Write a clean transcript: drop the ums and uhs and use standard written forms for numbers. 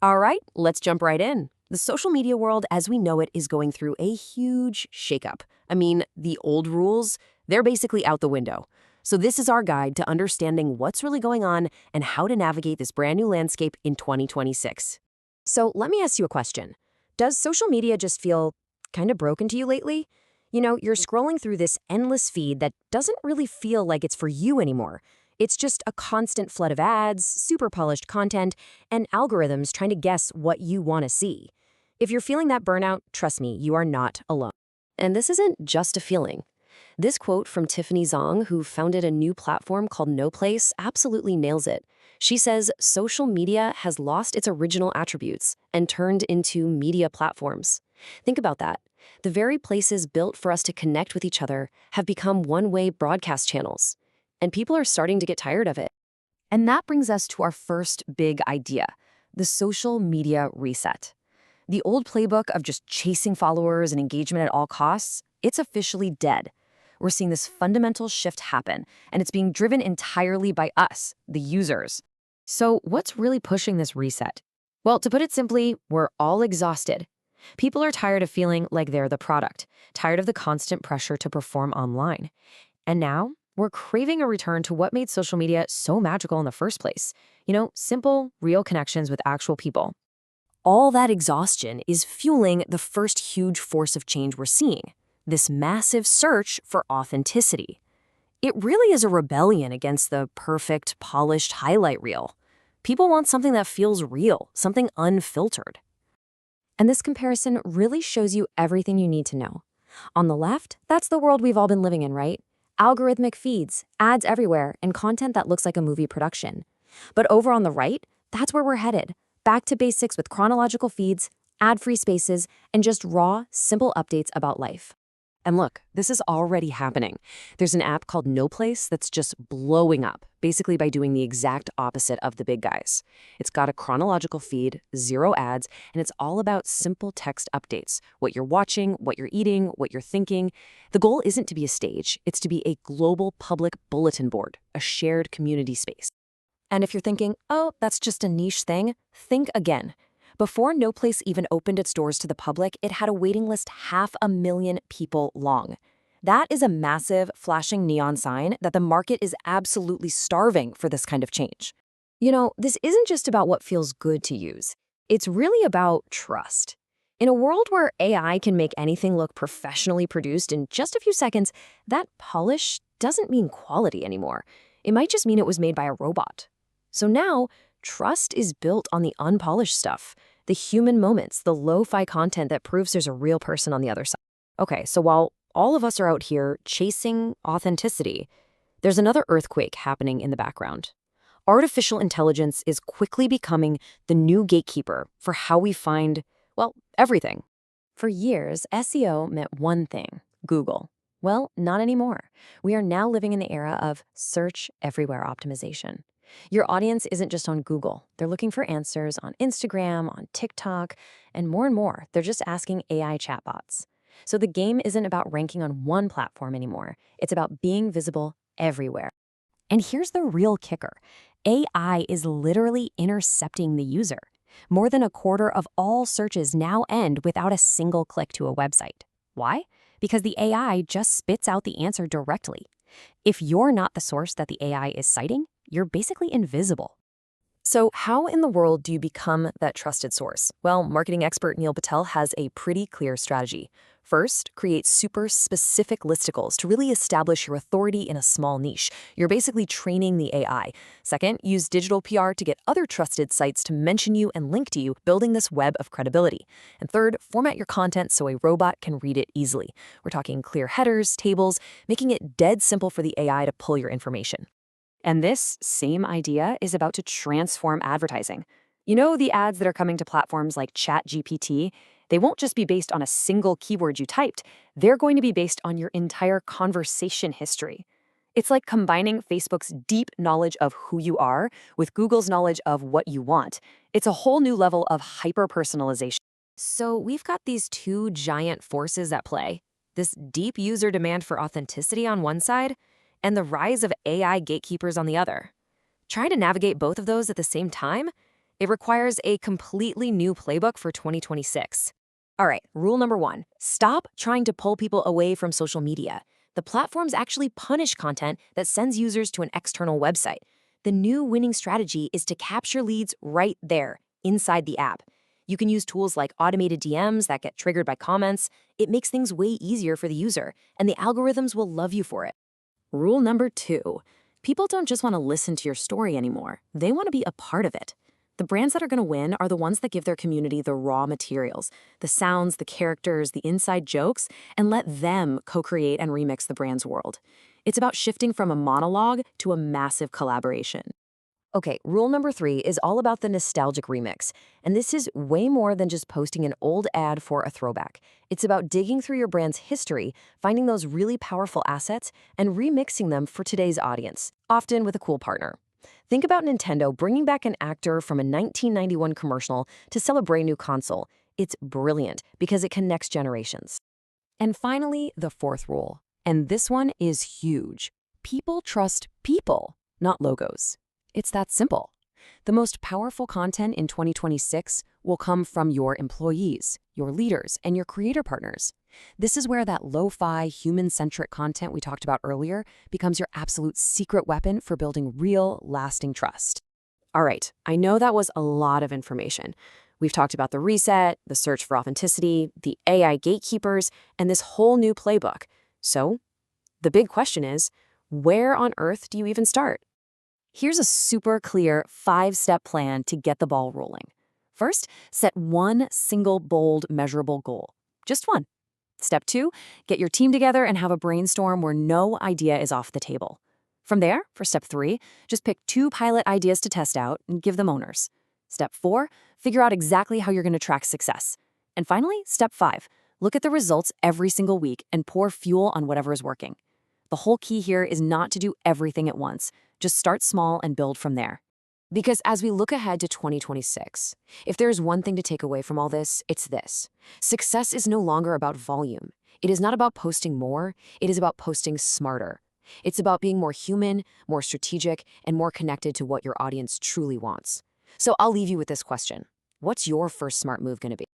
All right, let's jump right in. The social media world as we know it is going through a huge shakeup. I mean, the old rules, they're basically out the window. So this is our guide to understanding what's really going on and how to navigate this brand new landscape in 2026. So let me ask you a question. Does social media just feel kind of broken to you lately? You're scrolling through this endless feed that doesn't really feel like it's for you anymore. It's just a constant flood of ads, super polished content, and algorithms trying to guess what you want to see. If you're feeling that burnout, trust me, you are not alone. And this isn't just a feeling. This quote from Tiffany Zong, who founded a new platform called No Place, absolutely nails it. She says social media has lost its original attributes and turned into media platforms. Think about that. The very places built for us to connect with each other have become one-way broadcast channels. And people are starting to get tired of it. And that brings us to our first big idea, the social media reset. The old playbook of just chasing followers and engagement at all costs, it's officially dead. We're seeing this fundamental shift happen, and it's being driven entirely by us, the users. So what's really pushing this reset? Well, to put it simply, we're all exhausted. People are tired of feeling like they're the product, tired of the constant pressure to perform online. And now, we're craving a return to what made social media so magical in the first place. Simple, real connections with actual people. All that exhaustion is fueling the first huge force of change we're seeing, this massive search for authenticity. It really is a rebellion against the perfect, polished highlight reel. People want something that feels real, something unfiltered. And this comparison really shows you everything you need to know. On the left, that's the world we've all been living in, right? Algorithmic feeds, ads everywhere, and content that looks like a movie production. But over on the right, that's where we're headed. Back to basics with chronological feeds, ad-free spaces, and just raw, simple updates about life. And look, this is already happening. There's an app called No Place that's just blowing up, basically by doing the exact opposite of the big guys. It's got a chronological feed, zero ads, and it's all about simple text updates. What you're watching, what you're eating, what you're thinking. The goal isn't to be a stage, it's to be a global public bulletin board, a shared community space. And if you're thinking, oh, that's just a niche thing, think again. Before No Place even opened its doors to the public, it had a waiting list 500,000 people long. That is a massive, flashing neon sign that the market is absolutely starving for this kind of change. This isn't just about what feels good to use. It's really about trust. In a world where AI can make anything look professionally produced in just a few seconds, that polish doesn't mean quality anymore. It might just mean it was made by a robot. So now, trust is built on the unpolished stuff, the human moments, the lo-fi content that proves there's a real person on the other side. Okay, so while all of us are out here chasing authenticity, there's another earthquake happening in the background. Artificial intelligence is quickly becoming the new gatekeeper for how we find, well, everything. For years, SEO meant one thing, Google. Well, not anymore. We are now living in the era of search everywhere optimization. Your audience isn't just on Google. They're looking for answers on Instagram, on TikTok, and more, they're just asking AI chatbots. So the game isn't about ranking on one platform anymore. It's about being visible everywhere. And here's the real kicker. AI is literally intercepting the user. More than a quarter of all searches now end without a single click to a website. Why? Because the AI just spits out the answer directly. If you're not the source that the AI is citing, you're basically invisible. So how in the world do you become that trusted source? Well, marketing expert Neil Patel has a pretty clear strategy. First, create super specific listicles to really establish your authority in a small niche. You're basically training the AI. Second, use digital PR to get other trusted sites to mention you and link to you, building this web of credibility. And third, format your content so a robot can read it easily. We're talking clear headers, tables, making it dead simple for the AI to pull your information. And this same idea is about to transform advertising. The ads that are coming to platforms like ChatGPT, they won't just be based on a single keyword you typed. They're going to be based on your entire conversation history. It's like combining Facebook's deep knowledge of who you are with Google's knowledge of what you want. It's a whole new level of hyper-personalization. So we've got these two giant forces at play. This deep user demand for authenticity on one side, and the rise of AI gatekeepers on the other. Trying to navigate both of those at the same time? It requires a completely new playbook for 2026. All right, rule number one, stop trying to pull people away from social media. The platforms actually punish content that sends users to an external website. The new winning strategy is to capture leads right there, inside the app. You can use tools like automated DMs that get triggered by comments. It makes things way easier for the user, and the algorithms will love you for it. Rule number two, people don't just want to listen to your story anymore. They want to be a part of it. The brands that are going to win are the ones that give their community the raw materials, the sounds, the characters, the inside jokes, and let them co-create and remix the brand's world. It's about shifting from a monologue to a massive collaboration. Okay, rule number three is all about the nostalgic remix. And this is way more than just posting an old ad for a throwback. It's about digging through your brand's history, finding those really powerful assets, and remixing them for today's audience, often with a cool partner. Think about Nintendo bringing back an actor from a 1991 commercial to sell a brand new console. It's brilliant because it connects generations. And finally, the fourth rule. And this one is huge. People trust people, not logos. It's that simple. The most powerful content in 2026 will come from your employees, your leaders, and your creator partners. This is where that lo-fi, human-centric content we talked about earlier becomes your absolute secret weapon for building real, lasting trust. All right, I know that was a lot of information. We've talked about the reset, the search for authenticity, the AI gatekeepers, and this whole new playbook. So, the big question is, where on earth do you even start? Here's a super clear 5-step plan to get the ball rolling. First, set one single, bold, measurable goal. Just one. Step 2, get your team together and have a brainstorm where no idea is off the table. From there, for step 3, just pick 2 pilot ideas to test out and give them owners. Step 4, figure out exactly how you're going to track success. And finally, step 5, look at the results every single week and pour fuel on whatever is working. The whole key here is not to do everything at once. Just start small and build from there. Because as we look ahead to 2026, if there's one thing to take away from all this, it's this. Success is no longer about volume. It is not about posting more. It is about posting smarter. It's about being more human, more strategic, and more connected to what your audience truly wants. So I'll leave you with this question. What's your first smart move going to be?